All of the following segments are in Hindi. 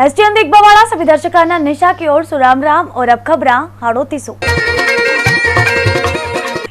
एसटीएन दिग्बावाड़ा सभी दर्शकांना निशा की ओर से राम राम और अब खबरां हाड़ोती सो।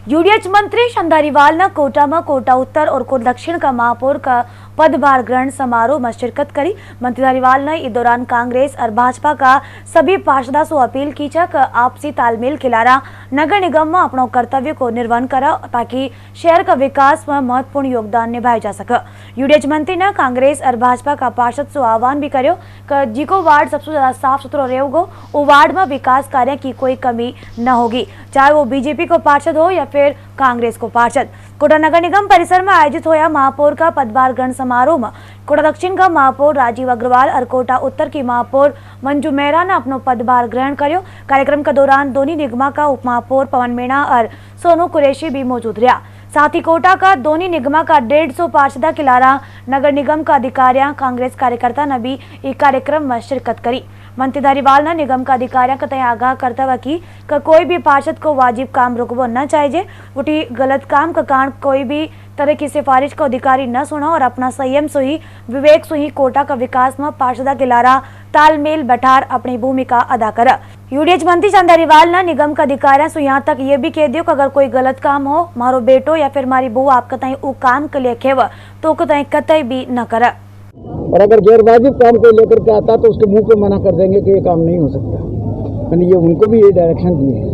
यूडीएच मंत्री शंधारीवाल ने कोटा में कोटा उत्तर और कोटा दक्षिण का महापौर का पदभार ग्रहण समारोह में शिरकत करी। मंत्री धारीवाल ने इस दौरान कांग्रेस और भाजपा का सभी पार्षदों से अपील की कि आपसी तालमेल के लारा नगर निगम में अपनों कर्तव्य को निर्वहन करा ताकि शहर का विकास में महत्वपूर्ण योगदान निभाया जा सके। यूडीएच मंत्री ने कांग्रेस और भाजपा का पार्षद से आह्वान भी करो कि जिको वार्ड सबसे ज्यादा साफ सुथरा रहेगा वो वार्ड में विकास कार्य की कोई कमी न होगी, चाहे वो बीजेपी को पार्षद हो या फिर कांग्रेस को पार्षद। कोटा नगर निगम परिसर में आयोजित होया महापौर का पदभार ग्रहण समारोह में कोटा दक्षिण का महापौर राजीव अग्रवाल और कोटा उत्तर की महापौर मंजू मेहरा ने अपनो पदभार ग्रहण कर्यो। कार्यक्रम के दौरान दोनों निगमा का उप महापौर पवन मीणा और सोनू कुरैशी भी मौजूद रहा। साथ ही कोटा का दोनों निगमा का 150 पार्षदा के लारा नगर निगम का अधिकारियों कांग्रेस कार्यकर्ता ने भी इस कार्यक्रम में शिरकत करी। मंत्री धारीवाल ने निगम का अधिकारियों को आगाह करता हुआ कि कोई भी पार्षद को वाजिब काम रुकवो न चाहिए, उठी गलत काम का कारण कोई भी तरह की सिफारिश को अधिकारी न सुना और अपना संयम से ही विवेक से ही कोटा का विकास में पार्षदा के लारा तालमेल बैठार अपनी भूमिका अदा करा। यूडीएच मंत्री शंधारीवाल ने निगम का अधिकारियों से यहाँ तक ये भी कह दियो कि अगर कोई गलत काम हो, मारो बेटो या फिर मारी बहू आपका तय वो काम के लिए खेव तो कतई भी न करा। और अगर गैरवाजिब काम को लेकर के आता तो उसके मुंह पे मना कर देंगे कि ये काम नहीं हो सकता। मैंने ये उनको भी ये डायरेक्शन दी है,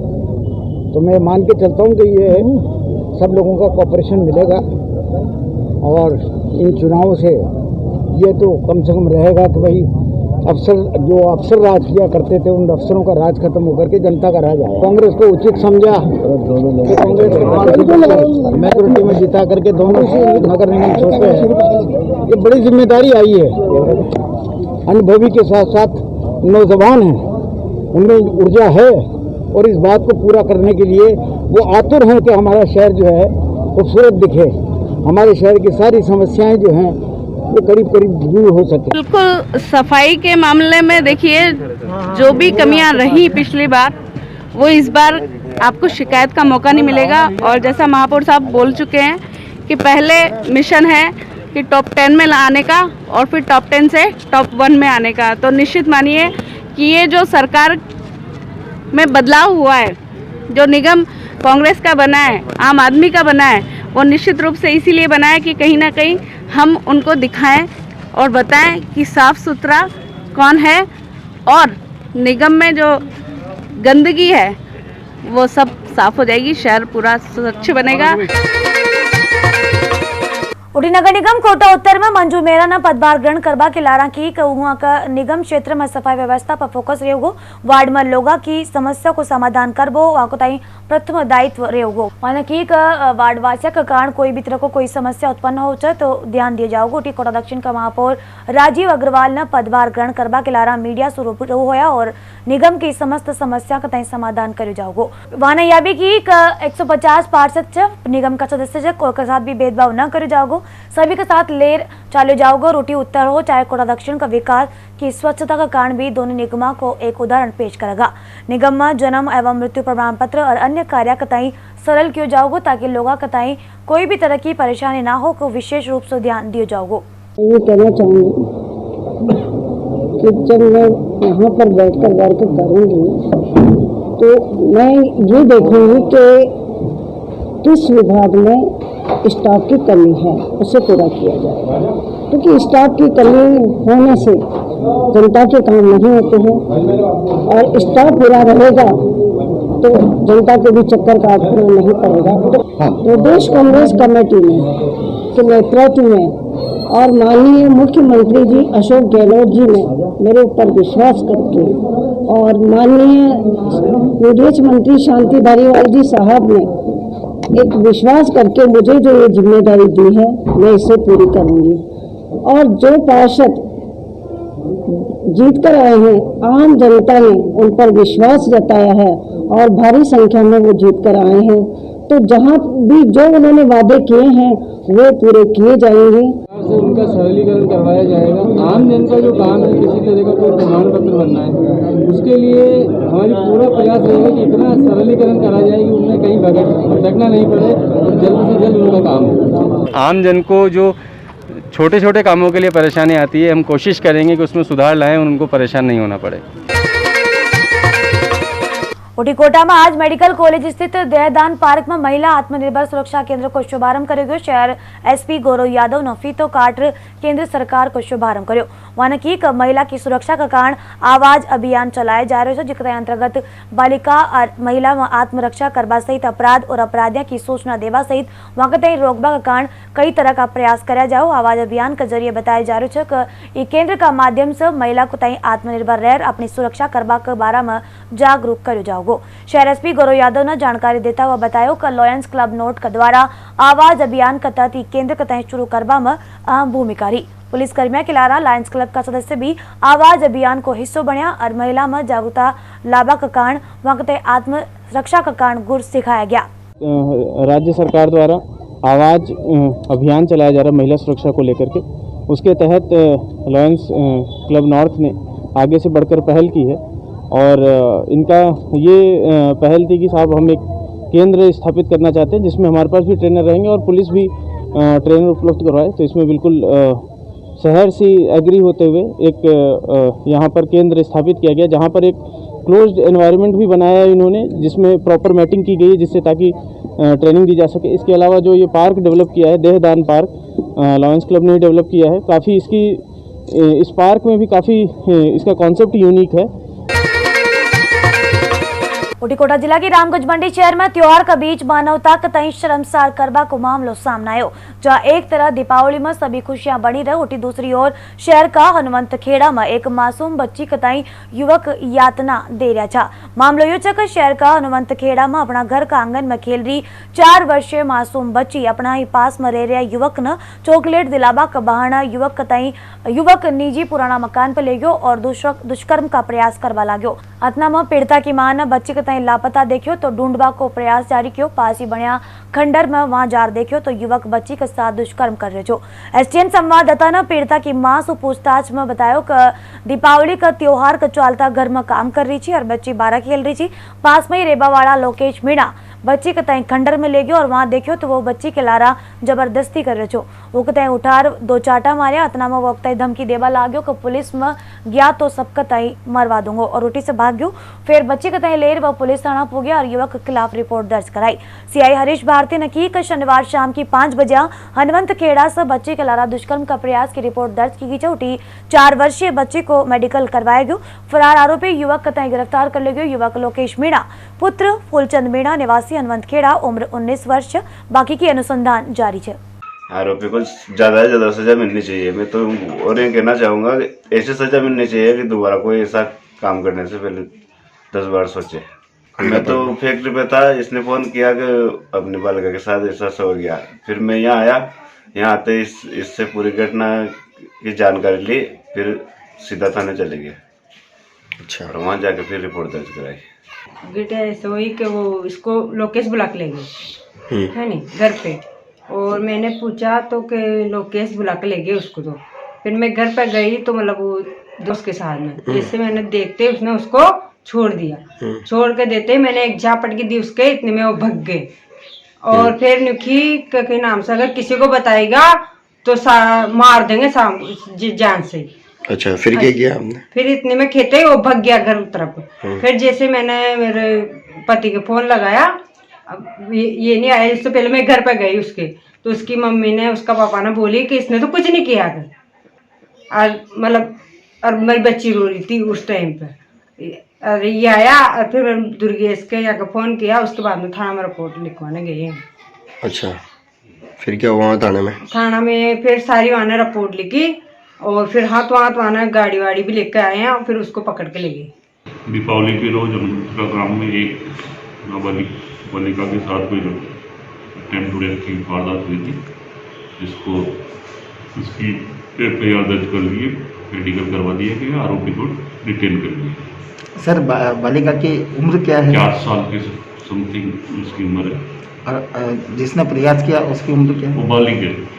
तो मैं मान के चलता हूँ कि ये सब लोगों का कोऑपरेशन मिलेगा और इन चुनावों से ये तो कम से कम रहेगा कि भाई अफसर राज किया करते थे, उन अफसरों का राज खत्म होकर के जनता का राज आया। कांग्रेस को उचित समझा कि कांग्रेस मेजोरिटी में जिता करके दोनों नगर निगम छोड़ते हैं। ये बड़ी जिम्मेदारी आई है। अनुभवी के साथ साथ नौजवान हैं, उनमें ऊर्जा है और इस बात को पूरा करने के लिए वो आतुर हैं कि हमारा शहर जो है खूबसूरत दिखे, हमारे शहर की सारी समस्याएं जो हैं वो करीब दूर हो सके। बिल्कुल सफाई के मामले में देखिए जो भी कमियां रही पिछली बार वो इस बार आपको शिकायत का मौका नहीं मिलेगा। और जैसा महापौर साहब बोल चुके हैं कि पहले मिशन है कि टॉप 10 में आने का और फिर टॉप 10 से टॉप 1 में आने का। तो निश्चित मानिए कि ये जो सरकार में बदलाव हुआ है, जो निगम कांग्रेस का बना है, आम आदमी का बना है, वो निश्चित रूप से इसीलिए बना है कि कहीं ना कहीं हम उनको दिखाएं और बताएं कि साफ सुथरा कौन है और निगम में जो गंदगी है वो सब साफ हो जाएगी, शहर पूरा स्वच्छ बनेगा। उड़ी नगर निगम कोटा उत्तर में मंजू मेहरा ने पदभार ग्रहण करवा के लारा की वहाँ का निगम क्षेत्र में सफाई व्यवस्था पर फोकस रहेगो, वार्ड में लोगों की समस्या को समाधान करबो वहाँ को ताई प्रथम दायित्व रहेगो। माना की वार्ड वासियों के कारण कोई भी तरह को कोई समस्या उत्पन्न हो जाए तो ध्यान दिया जाओगे। टी कोटा दक्षिण का महापौर राजीव अग्रवाल ने पदभार ग्रहण करवा के लारा मीडिया से रूबरू होया और निगम की समस्त समस्या का तय समाधान कर जाओगो। वहाँ यह भी की 150 पार्षद निगम का सदस्य के साथ भी भेदभाव न कर जाओगो, सभी के साथ लेर चाले जाओगे। रोटी उत्तर हो चाहे कोटा दक्षिण का विकास की स्वच्छता का कारण भी दोनों निगमा को एक उदाहरण पेश करेगा। निगम में जन्म एवं मृत्यु प्रमाण पत्र और अन्य कार्य कताई सरल किया जाओगे ताकि लोगों कताई कोई भी तरह की परेशानी ना हो को विशेष रूप से ध्यान दिया जाओगे। ये कहना चाहूँगी कि जब मैं यहाँ पर बैठकर वर्क करूँगी तो मैं ये देखूँगी कि किस विभाग में स्टाफ की कमी है उसे पूरा किया जाए, क्योंकि स्टाफ की कमी होने से जनता के काम नहीं होते हैं और स्टाफ पूरा रहेगा तो जनता के भी चक्कर काटना नहीं पड़ेगा। तो प्रदेश कांग्रेस कमेटी में के नेतृत्व में और माननीय मुख्यमंत्री जी अशोक गहलोत जी ने मेरे ऊपर विश्वास करके और माननीय यूडीएच मंत्री शांति धारीवाल जी साहब ने एक विश्वास करके मुझे जो ये जिम्मेदारी दी है मैं इसे पूरी करूंगी। और जो पार्षद जीत कर आए हैं, आम जनता ने उन पर विश्वास जताया है और भारी संख्या में वो जीत कर आए हैं, तो जहाँ भी जो उन्होंने वादे किए हैं वो पूरे किए जाएंगे। उनका सरलीकरण करवाया जाएगा। आम जन का जो काम है, किसी तरह का कोई प्रमाण पत्र बनना है, उसके लिए हमारी पूरा प्रयास रहेगा कि इतना सरलीकरण करा जाए कि उनमें कहीं भटकना नहीं पड़े और जल्द से जल्द उनका काम हो। आम जन को जो छोटे छोटे कामों के लिए परेशानी आती है। हम कोशिश करेंगे कि उसमें सुधार लाएं और उनको परेशान नहीं होना पड़े। कोटा में आज मेडिकल कॉलेज स्थित देहदान पार्क में महिला आत्मनिर्भर सुरक्षा केंद्र को शुभारंभ करो। शहर एसपी गौरव यादव ने फीतो काट केंद्र सरकार को शुभारंभ करो। वहां की महिला की सुरक्षा का कारण आवाज अभियान चलाया जा रहा है, जिसके अंतर्गत बालिका और महिला में आत्मरक्षा करवा सहित अपराध और अपराधियों की सूचना देवा सहित वहां तक रोकबा का कारण कई तरह का प्रयास कराया जाओ। आवाज अभियान के जरिए बताया जा रहा है कि केंद्र का माध्यम से महिला को तई आत्मनिर्भर रह अपनी सुरक्षा करवा के बारे में जागरूक करो जाओ। शहर एसपी गौरव यादव ने जानकारी देता हुआ बताया कि लॉयंस क्लब नोट के द्वारा आवाज अभियान के तहत केंद्र के तहत शुरू करवा में अहम भूमिका रही। पुलिस कर्मियों के अलावा लायंस क्लब का सदस्य भी आवाज अभियान को हिस्सों बनिया और महिला में जागरूकता लाभा के कारण वहां के आत्मरक्षा का कारण गुर सिखाया गया। राज्य सरकार द्वारा आवाज अभियान चलाया जा रहा है महिला सुरक्षा को लेकर के, उसके तहत लॉयंस क्लब नॉर्थ ने आगे से बढ़कर पहल की है और इनका ये पहल थी कि साहब हम एक केंद्र स्थापित करना चाहते हैं जिसमें हमारे पास भी ट्रेनर रहेंगे और पुलिस भी ट्रेनर उपलब्ध करवाए। तो इसमें बिल्कुल शहर से एग्री होते हुए एक यहाँ पर केंद्र स्थापित किया गया, जहाँ पर एक क्लोज्ड एनवायरनमेंट भी बनाया है इन्होंने, जिसमें प्रॉपर मैटिंग की गई है जिससे ताकि ट्रेनिंग दी जा सके। इसके अलावा जो ये पार्क डेवलप किया है देहदान पार्क, लॉयंस क्लब ने डेवलप किया है। काफ़ी इस पार्क में भी काफ़ी इसका कॉन्सेप्ट यूनिक है। कोटा जिला की रामगंज मंडी शहर में त्योहार के बीच मानवता का तई शर्मसार करवा को मामलो सामने आयो, जहाँ एक तरह दीपावली में सभी खुशियां बनी रहे, उठी दूसरी ओर शहर का हनुमंत खेड़ा में एक मासूम बच्ची का तई युवक यातना दे रहा था। मामलो यो है कि शहर का हनुमंत खेड़ा में अपना घर का आंगन में खेल रही 4 वर्षीय मासूम बच्ची अपना ही पास में रह रहा युवक ने चॉकलेट दिलावा का बहाना युवक निजी पुराना मकान पर ले गयो और दुष्कर्म का प्रयास करवा लागो। अतना में पीड़िता की मां ने बच्ची के तई लापता देखियो तो ढूंढवा को प्रयास जारी कियो। पास ही बनिया खंडर में वहां जार देखियो तो युवक बच्ची के साथ दुष्कर्म कर रहे छो। एसटीएन संवाददाता ने पीड़िता की मां से पूछताछ में बतायो कि दीपावली का त्योहार का चलता घर में काम कर रही थी और बच्ची 12 खेल रही थी। पास में ही रेबा वाला लोकेश मीणा बच्ची के तय खंडर में ले गयो और वहां देखियो तो वो बच्ची के लारा जबरदस्ती कर रहे छो। वो तय उठार 2 चाटा मारिया। अतना में वो तय धमकी देवा लाग्यो कि पुलिस में गया तो सबका तय मरवा दूंगो और रोटी से भाग गयो। फिर बच्ची के तय लेर वह पुलिस थाना पहुंचा और युवक के खिलाफ रिपोर्ट दर्ज कराई। सीआई हरीश भारती ने की कि शनिवार शाम की 5 बजे हनुमंत खेड़ा से बच्ची के लारा दुष्कर्म का प्रयास की रिपोर्ट दर्ज की गई। उठी 4 वर्षीय बच्ची को मेडिकल करवाया गयो। फरार आरोपी युवक का तय गिरफ्तार कर ले गयो। युवक लोकेश मीणा पुत्र फूलचंद मीणा निवासी हनुमंत खेड़ा, उम्र 19 वर्ष। बाकी की अनुसंधान जारी है। आरोपी को ज्यादा से ज्यादा सजा मिलनी चाहिए। मैं तो और ये कहना चाहूंगा कि ऐसी सजा मिलनी चाहिए कि दोबारा कोई ऐसा काम करने से पहले 10 बार सोचे। मैं तो फैक्ट्री पे था, इसने फोन किया कि अपने बालिका के साथ ऐसा हो गया। फिर मैं यहाँ आया, यहाँ आते इससे पूरी घटना की जानकारी ली, फिर सीधा थाने चले गए। अच्छा। और वहाँ जाके फिर रिपोर्ट दर्ज कराई। बेटा ऐसा हुई कि वो इसको लोकेश बुला के ले गए है नी घर पे, और मैंने पूछा तो कि लोकेश बुला के ले गए उसको। तो फिर मैं घर पे गई तो मतलब वो दोस्त के साथ में जैसे मैंने देखते उसने उसको छोड़ दिया। छोड़ के देते मैंने एक झापट की दी उसके, इतने में वो भग गए। और फिर निखी के नाम से अगर किसी को बताएगा तो मार देंगे जान से। अच्छा, फिर क्या किया हमने? फिर इतने में खेते वो भग गया घर तरफ। फिर जैसे मैंने मेरे पति के फोन लगाया, अब ये नहीं आया। इससे पहले मैं घर पे गई उसके, तो उसकी मम्मी ने उसका पापा ने बोली कि इसने तो कुछ नहीं किया। मतलब और मेरी बच्ची रो रही थी उस टाइम पे। और ये आया और फिर दुर्गेश के जाकर फोन किया। उसके बाद में थाना में रिपोर्ट लिखवाने गए हैं। अच्छा, फिर क्या हुआ थाने में? थाना में फिर सारी वहाँ ने रिपोर्ट लिखी और फिर हाथ वहाँ गाड़ी वाड़ी भी लेकर आए हैं और फिर उसको पकड़ के ले गए। दीपावली के रोज का ग्राम में एक बालिका के साथ कोई अटेम्प्ट टू डेथ की वारदात हुई थी, जिसको उसकी एफआईआर दर्ज कर लिए, मेडिकल करवा दिया गया, आरोपी को डिटेन कर लिया। सर, बालिका की उम्र क्या है? 4 साल के समथिंग उसकी उम्र है। और जिसने प्रयास किया उसकी उम्र क्या है? वो बालिक है।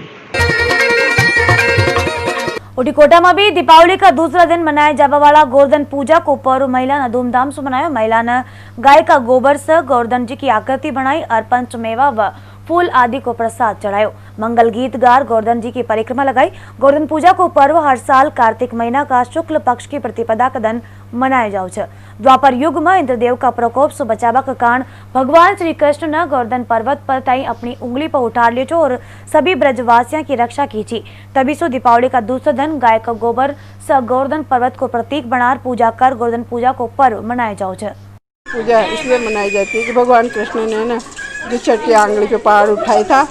कोटा में भी दीपावली का दूसरा दिन मनाया जाने वाला गोवर्धन पूजा को पर्व महिला ने धूमधाम से मनाया। महिला ने गाय का गोबर से गोवर्धन जी की आकृति बनाई और पंचमेवा व फूल आदि को प्रसाद चढ़ायो। मंगल गीत गार गोवर्धन जी की परिक्रमा लगाई। गोवर्धन पूजा को पर्व हर साल कार्तिक महीना का शुक्ल पक्ष की प्रतिपदा का दिन मनाया जाओ छे। द्वापर युग में इंद्रदेव का प्रकोप से बचावा का कारण भगवान श्री कृष्ण ने गोवर्धन पर्वत पर ताई अपनी उंगली पर उठा लियो छो और सभी ब्रजवासियों की रक्षा की थी। तभी सो दीपावली का दूसरा दिन गाय का गोबर से गोवर्धन पर्वत को प्रतीक बनाकर पूजा कर गोवर्धन पूजा को पर्व मनाया जाओ छे। पूजा इसलिए मनाई जाती है कि भगवान कृष्ण ने ना दुष्ट की आंगली पे पहाड़ उठाया था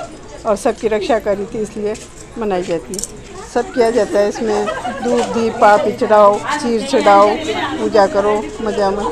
और सबकी रक्षा करी थी, इसलिए मनाई जाती है। सब किया जाता है इसमें, दूध दीप पापी चढ़ाओ, खीर चढ़ाओ, पूजा करो, मजा में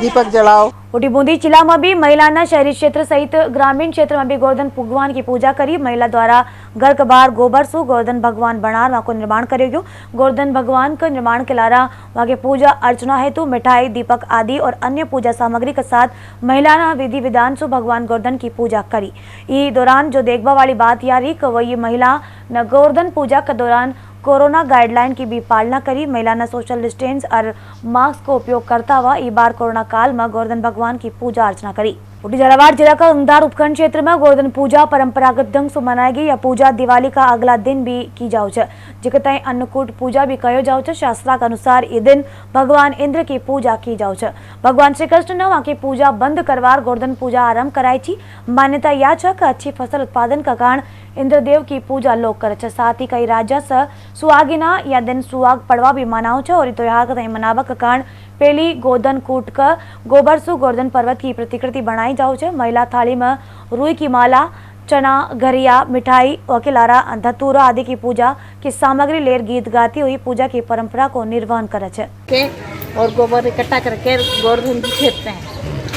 दीपक जलाओ। मोटी बूंदी जिला में भी महिला शहरी क्षेत्र सहित ग्रामीण क्षेत्र में भी गोवर्धन भगवान की पूजा करी। महिला द्वारा घर के बाहर गोबर से गोवर्धन भगवान बनार वहाँ को निर्माण करे गयो। गोवर्धन भगवान का निर्माण के लारा वहाँ के पूजा अर्चना हेतु मिठाई दीपक आदि और अन्य पूजा सामग्री के साथ महिला विधि विधान से भगवान गोवर्धन की पूजा करी। इस दौरान जो देखने वाली बात यह रही कि वही महिला न गोवर्धन पूजा के दौरान कोरोना गाइडलाइन की भी पालना करी। महिला ने सोशल डिस्टेंस और मास्क को उपयोग करता हुआ इस बार कोरोना काल में गोवर्धन भगवान की पूजा अर्चना करी। झालावाड़ जिला का उमदार उपखंड क्षेत्र में गोवर्धन पूजा परंपरागत ढंग से मनाई गई। यह पूजा दिवाली का अगला दिन भी की जाओ छे, जिके ताई अन्नकूट पूजा भी कहो जाओ छे। शास्त्र के अनुसार ये दिन भगवान इंद्र की पूजा की जाओ छे। भगवान श्री कृष्ण ने वहाँ की पूजा बंद करवार गोवर्धन पूजा आरंभ कराई थी। मान्यता यह है कि अच्छी फसल उत्पादन का कारण इंद्रदेव की पूजा लोग करे छे। साथ ही कई राज्य से सुहागिना या दिन सुहाग पड़वा भी मनाओ छे और त्योहार का मनावा के कारण पहली गोवर्धन कूट का गोबर से गोवर्धन पर्वत की प्रतिकृति बनाई जाओ छे। महिला थाली में रुई की माला, चना, घरिया, मिठाई, वकीलारा, धतूरा आदि की पूजा की सामग्री लेर गीत गाती हुई पूजा की परंपरा को निर्वहन करे छे। और गोबर इकट्ठा करके गोवर्धन जी फेंकते हैं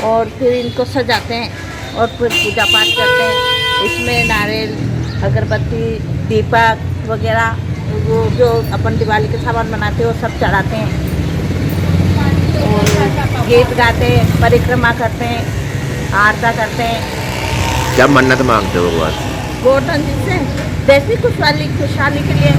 और फिर इनको सजाते हैं और फिर पूजा पाठ करते हैं। इसमें नारियल, अगरबत्ती, दीपक वगैरह वो जो अपन दिवाली के सामान बनाते हैं वो सब चढ़ाते हैं और गीत गाते हैं, परिक्रमा करते हैं, आरती करते हैं। क्या मन्नत मांगते हो भगवान? गोवर्धन जी से देश खुशहाली के लिए।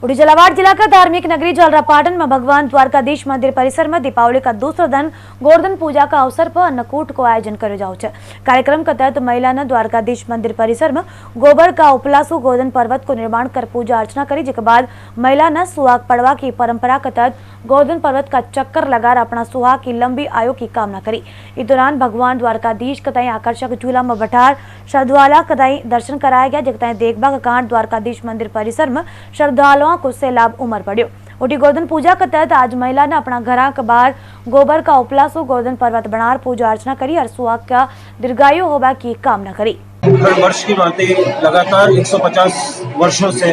झालावाड़ जिला का धार्मिक नगरी झालरापाटन में भगवान द्वारकाधीश मंदिर परिसर में दीपावली का दूसरा दिन गोवर्धन पूजा का अवसर पर अन्नकूट को आयोजन करे जाओ छे। कार्यक्रम के तहत महिला ने द्वारकाधीश मंदिर परिसर में गोबर का उपलासु गोवर्धन पर्वत को निर्माण कर पूजा अर्चना करी। जिसके बाद महिला ने सुहाग पड़वा की परंपरा के तहत गोवर्धन पर्वत का चक्कर लगाकर अपना सुहाग की लंबी आयु की कामना करी। इस दौरान भगवान द्वारकाधीश कताई आकर्षक झूला में बैठार श्रद्धालुओं कताई दर्शन कराया गया। जिकताई देखबा के कारण द्वारकाधीश मंदिर परिसर में श्रद्धालुओं को सैलाब उमड़ पड़ो। उठी गोवर्धन पूजा के तहत आज महिला ने अपना घर के बाहर गोबर का उपलासु गोवर्धन पर्वत बनार पूजा अर्चना करी और सुहाग का दीर्घायु होगा की कामना करी। हर वर्ष की भांति लगातार 150 वर्षों से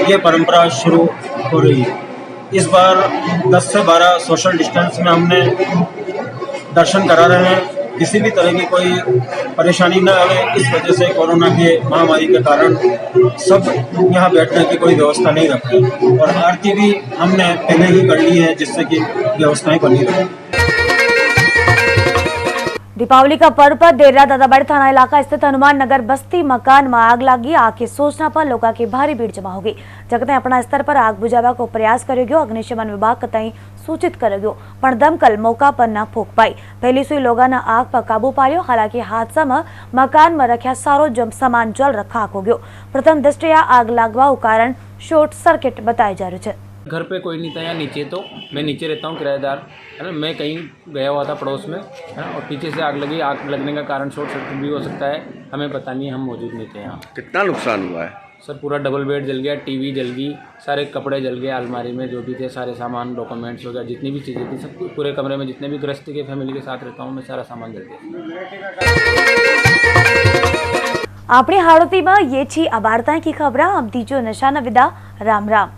ये परंपरा शुरू हो रही है। इस बार 10 से 12 सोशल डिस्टेंस में हमने दर्शन करा रहे हैं। किसी भी तरह की कोई परेशानी न आए, इस वजह से कोरोना के महामारी के कारण सब यहाँ बैठने की कोई व्यवस्था नहीं रखी और आरती भी हमने पहले ही कर ली है, जिससे कि व्यवस्थाएं बनी रही। दीपावली का पर्व पर देर रात दादाबाड़ी थाना इलाका स्थित हनुमान नगर बस्ती मकान में आग लगी। आग की सूचना पर लोगों की भारी भीड़ जमा हो गई। जगते अपना स्तर पर आग बुझावा को प्रयास करेगो। अग्निशमन विभाग कतई सूचित करेगो पर दमकल मौका पर न फूक पाई। पहली सुई लोगों ने आग पर काबू पायो। हालांकि हादसा में मकान में रखा सारो सामान जल रखा हो गयो। प्रथम दृष्टया आग लगवा कारण शॉर्ट सर्किट बताया जा रहा है। घर पे कोई नहीं था यहाँ नीचे, तो मैं नीचे रहता हूँ किराएदार, है ना। मैं कहीं गया हुआ था पड़ोस में, है ना, और पीछे से आग लगी। आग लगने का कारण शॉर्ट सर्किट भी हो सकता है, हमें पता नहीं, हम मौजूद नहीं थे यहाँ। कितना नुकसान हुआ है? सर पूरा डबल बेड जल गया, टीवी जल गई, सारे कपड़े जल गए, अलमारी में जो भी थे सारे सामान, डॉक्यूमेंट्स वगैरह जितनी भी चीज़ें थी सब पूरे कमरे में, जितने भी गृहस्थ के फैमिली के साथ रहता हूँ मैं, सारा सामान जल गया। अपनी हाड़ोती में ये छी आ वार्ता की खबर। अब दीजो नशा न विदा। राम राम।